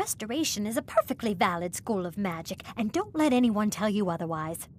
Restoration is a perfectly valid school of magic, and don't let anyone tell you otherwise.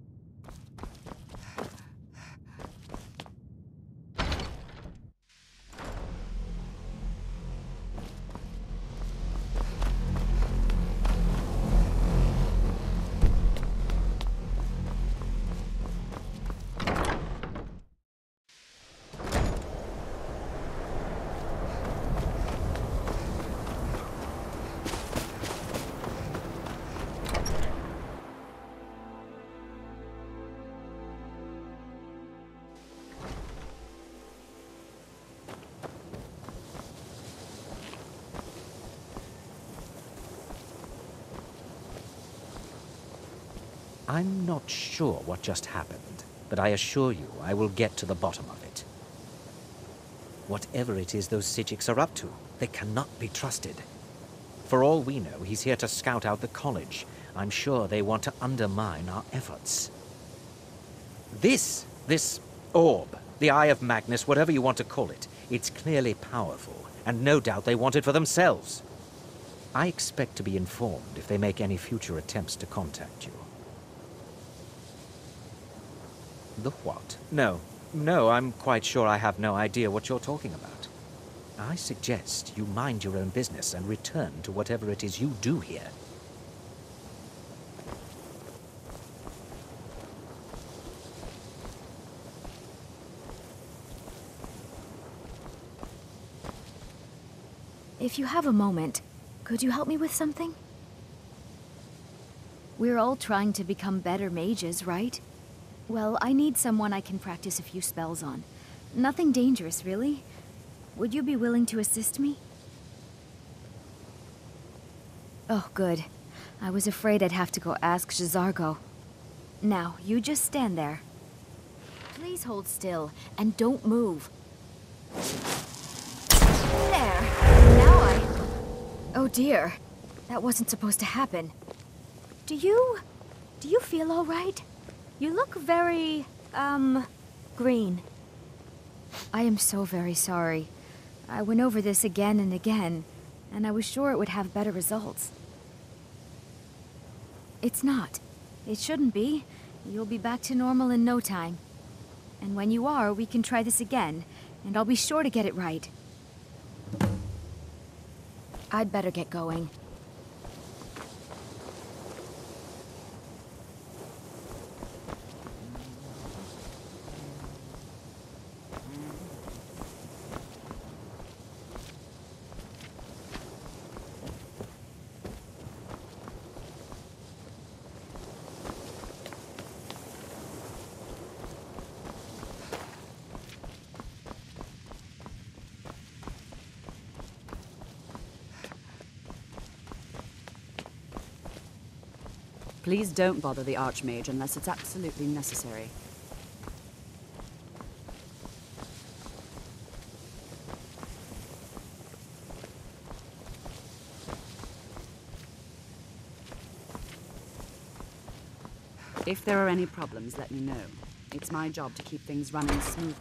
I'm not sure what just happened, but I assure you I will get to the bottom of it. Whatever it is those Psijics are up to, they cannot be trusted. For all we know, he's here to scout out the college. I'm sure they want to undermine our efforts. This orb, the Eye of Magnus, whatever you want to call it, it's clearly powerful, and no doubt they want it for themselves. I expect to be informed if they make any future attempts to contact you. The what? No, I'm quite sure I have no idea what you're talking about. I suggest you mind your own business and return to whatever it is you do here. If you have a moment, could you help me with something? We're all trying to become better mages, right? Well, I need someone I can practice a few spells on. Nothing dangerous, really. Would you be willing to assist me? Oh, good. I was afraid I'd have to go ask J'zargo. Now, you just stand there. Please hold still, and don't move. There! Now Oh dear. That wasn't supposed to happen. Do you feel all right? You look very, green. I am so very sorry. I went over this again and again, and I was sure it would have better results. It's not. It shouldn't be. You'll be back to normal in no time. And when you are, we can try this again, and I'll be sure to get it right. I'd better get going. Please don't bother the Archmage unless it's absolutely necessary. If there are any problems, let me know. It's my job to keep things running smoothly.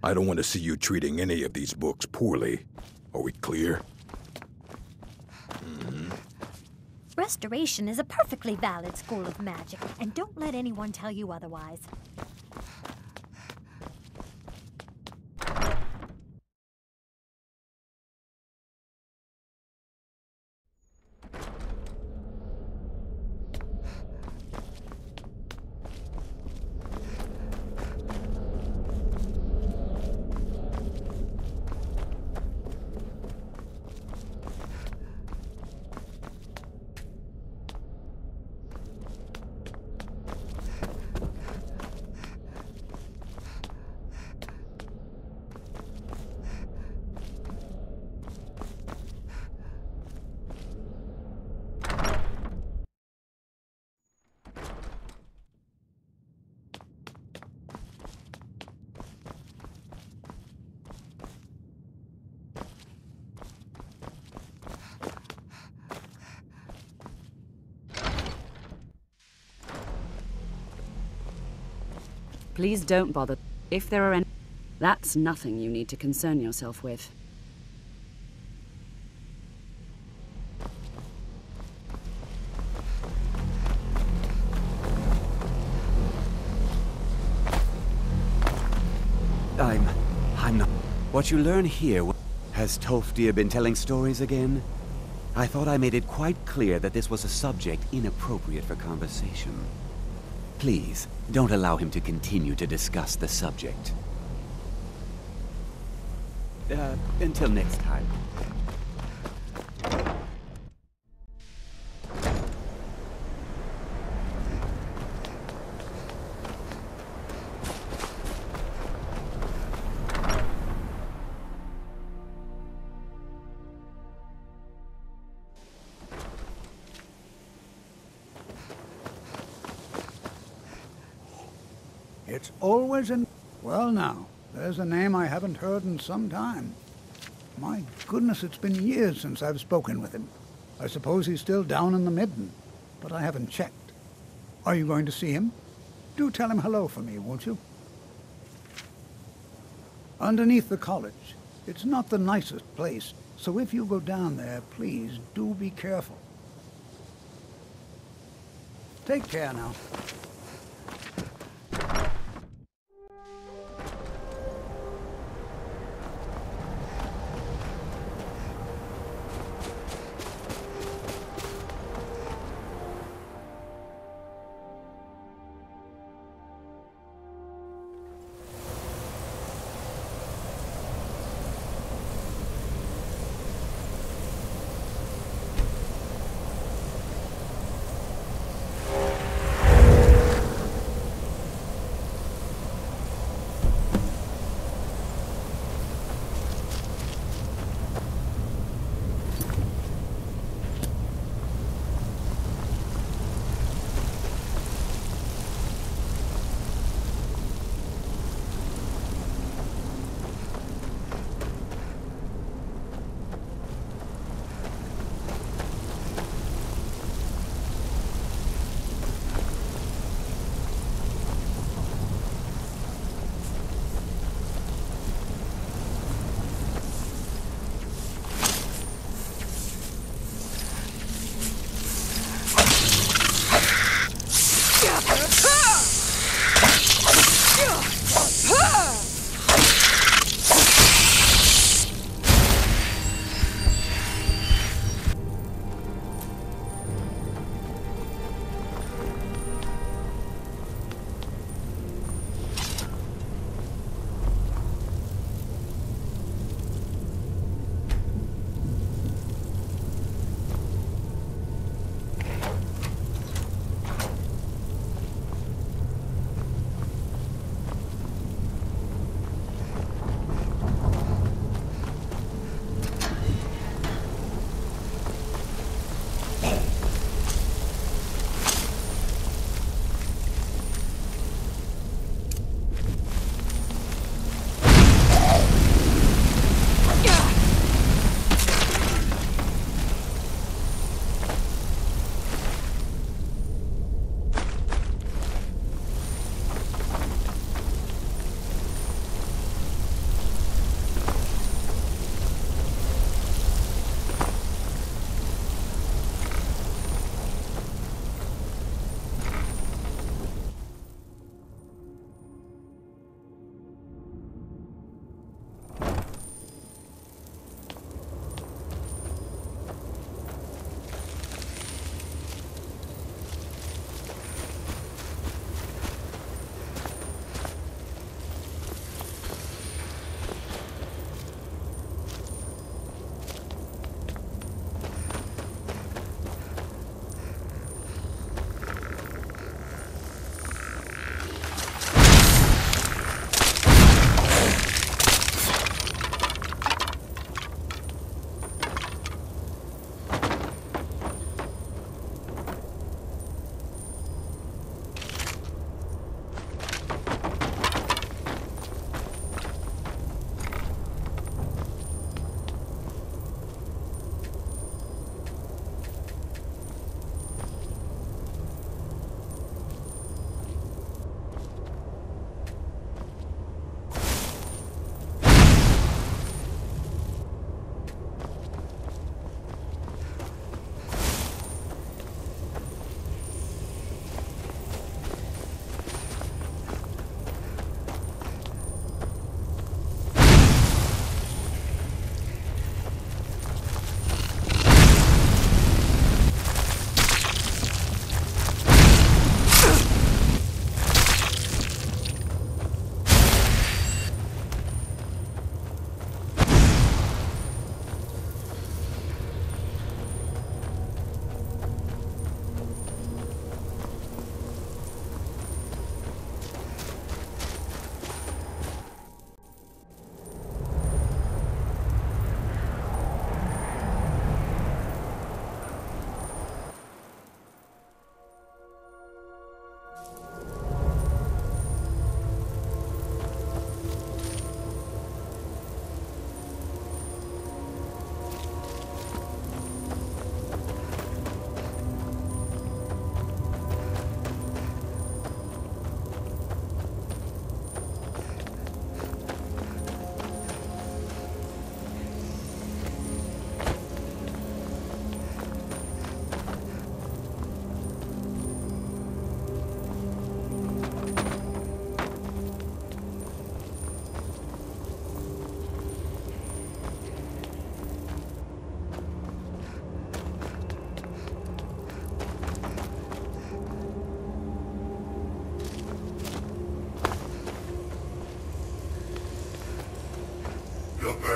I don't want to see you treating any of these books poorly. Are we clear? Restoration is a perfectly valid school of magic, and don't let anyone tell you otherwise. Please don't bother. If there are any... That's nothing you need to concern yourself with. I'm not... What you learn here... Has Tolfdir been telling stories again? I thought I made it quite clear that this was a subject inappropriate for conversation. Please, don't allow him to continue to discuss the subject. Until next time. It's always in... Well now, there's a name I haven't heard in some time. My goodness, it's been years since I've spoken with him. I suppose he's still down in the Midden, but I haven't checked. Are you going to see him? Do tell him hello for me, won't you? Underneath the college. It's not the nicest place, so if you go down there, please do be careful. Take care now.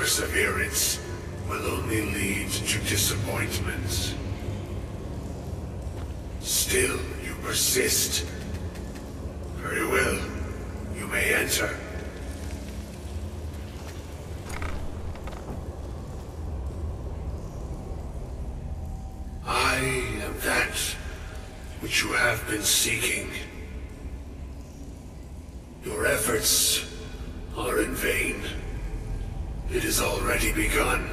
perseverance will only lead to disappointment. Still, you persist. Very well. You may enter. I am that which you have been seeking. Your efforts are in vain. It has already begun.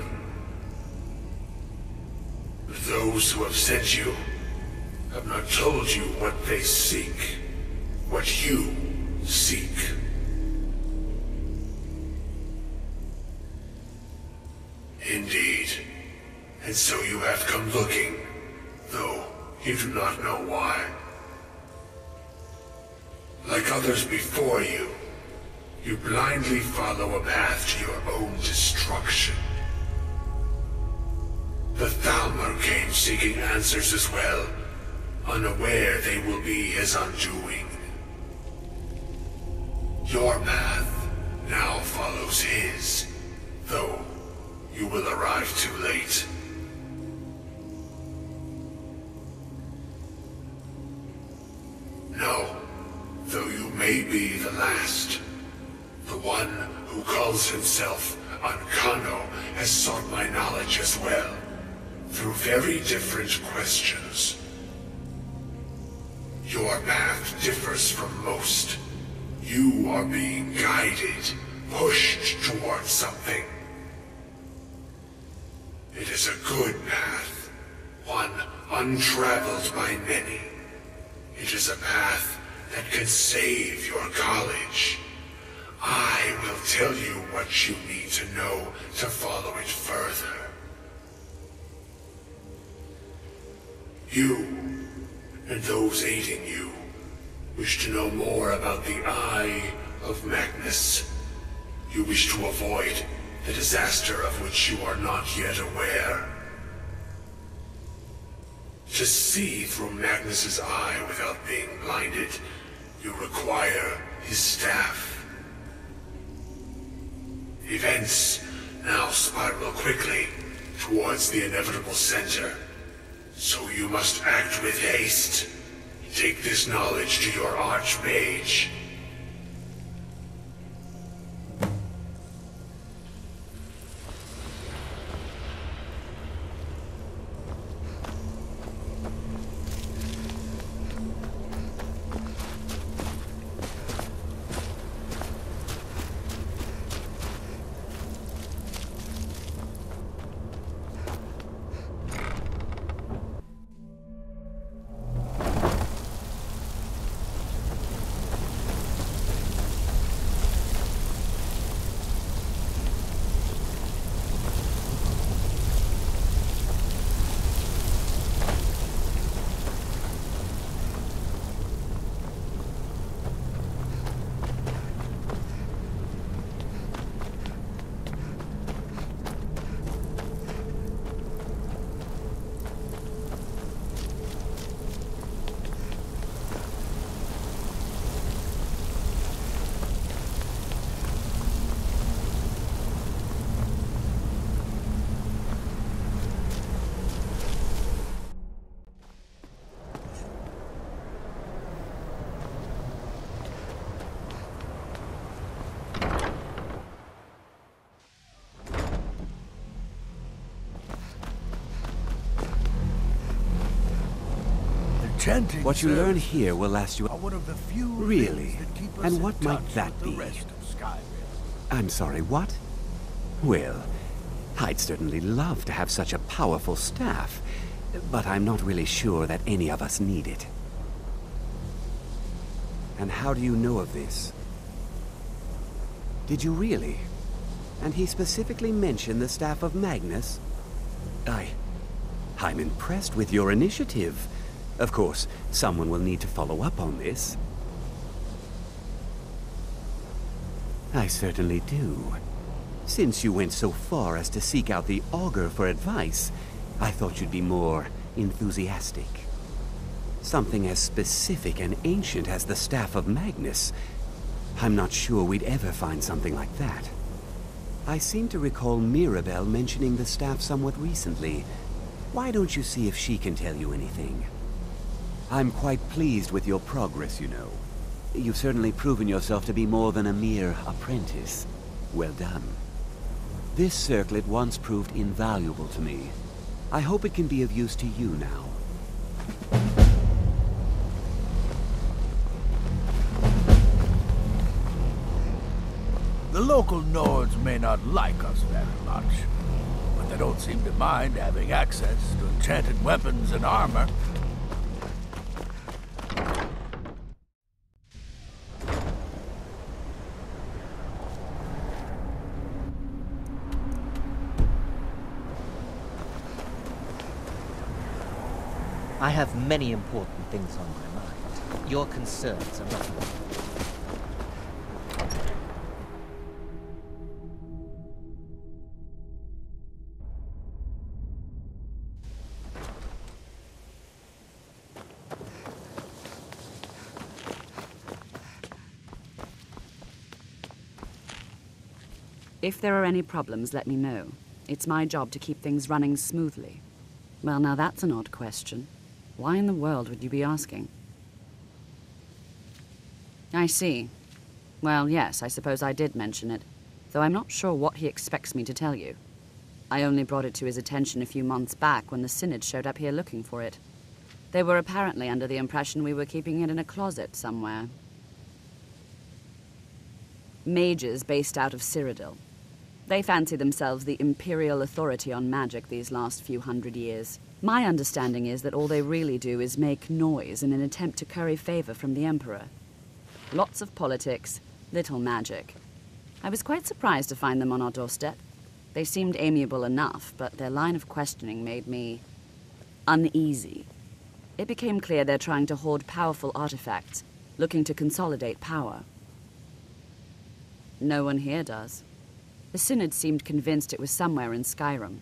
But those who have sent you have not told you what they seek, what you seek. Indeed. And so you have come looking, though you do not know why. Like others before you, you blindly follow a path to your own destruction. The Thalmor came seeking answers as well, unaware they will be his undoing. Your path now follows his, though you will arrive too late. No, though you may be the last, the one who calls himself Ancano has sought my knowledge as well, through very different questions. Your path differs from most. You are being guided, pushed towards something. It is a good path, one untraveled by many. It is a path that can save your college. I will tell you what you need to know to follow it further. You, and those aiding you, wish to know more about the Eye of Magnus. You wish to avoid the disaster of which you are not yet aware. To see through Magnus's eye without being blinded, you require his staff. Events now spiral quickly towards the inevitable center, so you must act with haste. Take this knowledge to your Archmage. Chanting What you service learn here will last you... are one of the few Really? things that keep us And in what might touch that with the be? rest of Skyrim. I'm sorry, what? Well, I'd certainly love to have such a powerful staff, but I'm not really sure that any of us need it. And how do you know of this? Did you really? And he specifically mentioned the staff of Magnus? I'm impressed with your initiative. Of course, someone will need to follow up on this. I certainly do. Since you went so far as to seek out the Augur for advice, I thought you'd be more enthusiastic. Something as specific and ancient as the Staff of Magnus. I'm not sure we'd ever find something like that. I seem to recall Mirabelle mentioning the staff somewhat recently. Why don't you see if she can tell you anything? I'm quite pleased with your progress, you know. You've certainly proven yourself to be more than a mere apprentice. Well done. This circlet once proved invaluable to me. I hope it can be of use to you now. The local Nords may not like us very much, but they don't seem to mind having access to enchanted weapons and armor. I have many important things on my mind. Your concerns are not one. If there are any problems, let me know. It's my job to keep things running smoothly. Well, now that's an odd question. Why in the world would you be asking? I see. Well, yes, I suppose I did mention it, though I'm not sure what he expects me to tell you. I only brought it to his attention a few months back when the Synod showed up here looking for it. They were apparently under the impression we were keeping it in a closet somewhere. Mages based out of Cyrodiil. They fancy themselves the imperial authority on magic these last few hundred years. My understanding is that all they really do is make noise in an attempt to curry favor from the Emperor. Lots of politics, little magic. I was quite surprised to find them on our doorstep. They seemed amiable enough, but their line of questioning made me uneasy. It became clear they're trying to hoard powerful artifacts, looking to consolidate power. No one here does. The Synod seemed convinced it was somewhere in Skyrim.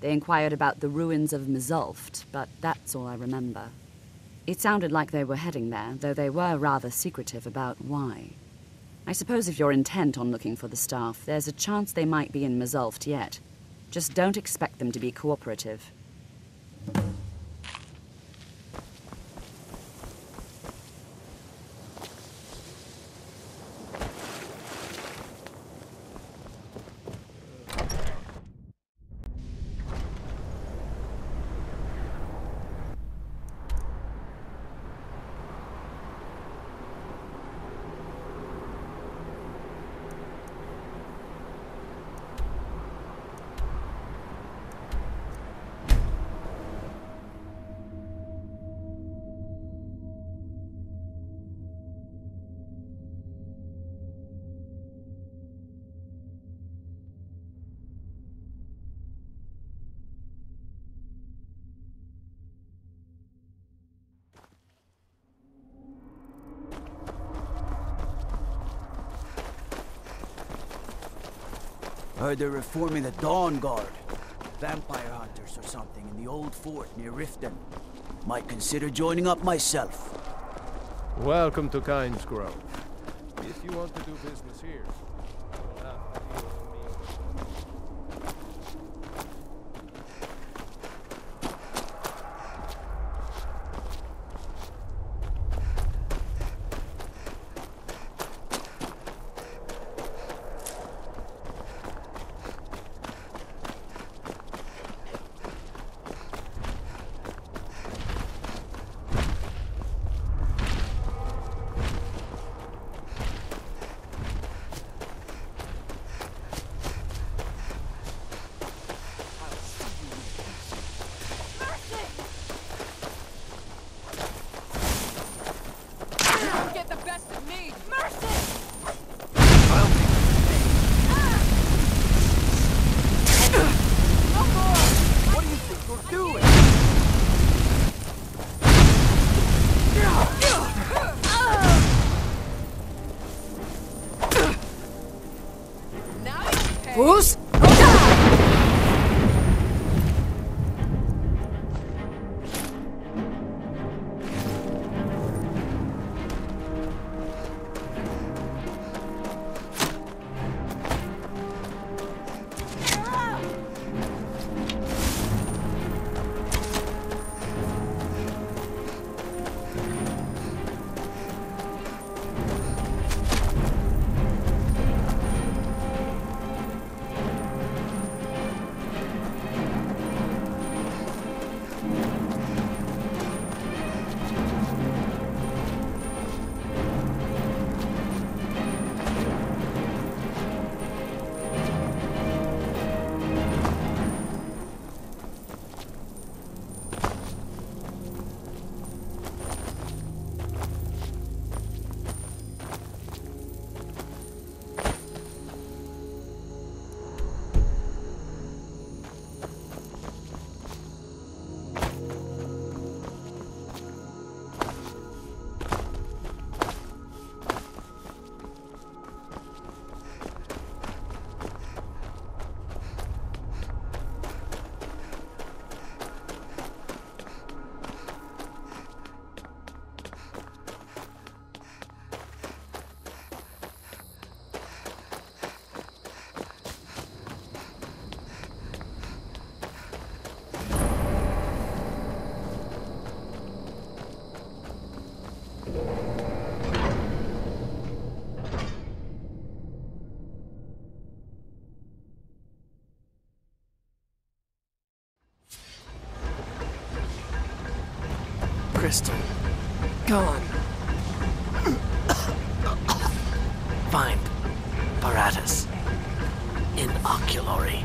They inquired about the ruins of Mzulft, but that's all I remember. It sounded like they were heading there, though they were rather secretive about why. I suppose if you're intent on looking for the staff, there's a chance they might be in Mzulft yet. Just don't expect them to be cooperative. Heard they're reforming the Dawn Guard. Vampire hunters or something in the old fort near Riften. Might consider joining up myself. Welcome to Kynes Grove. If you want to do business here, you'll have to deal with me. Who's? crystal. Gone. Find Paratus in Oculory.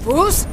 Bruce?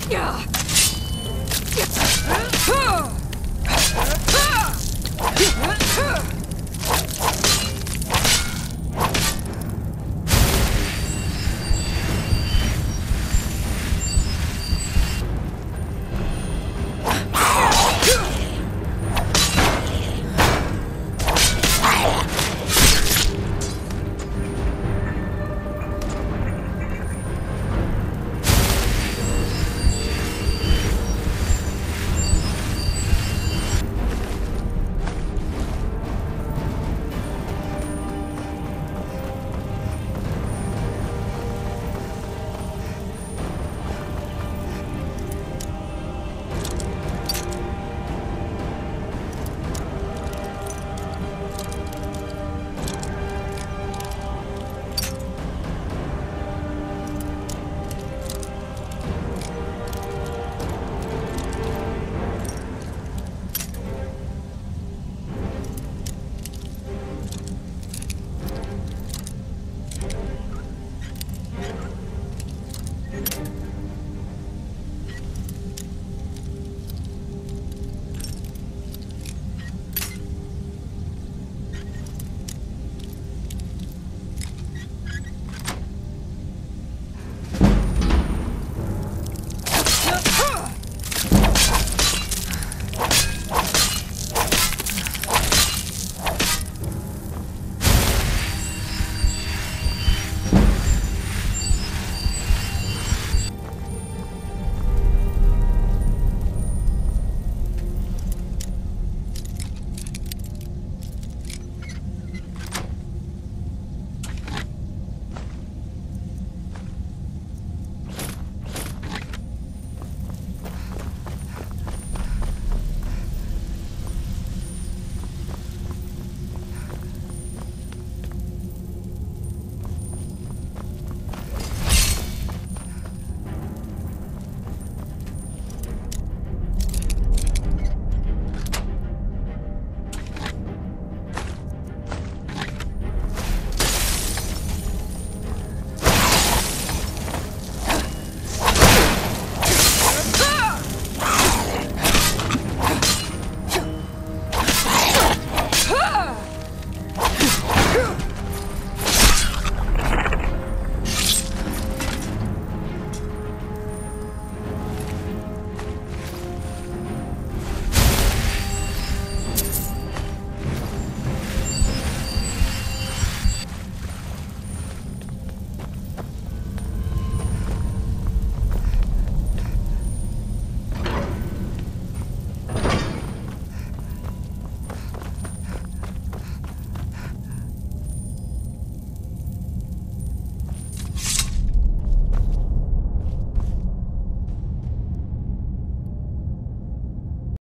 Yeah.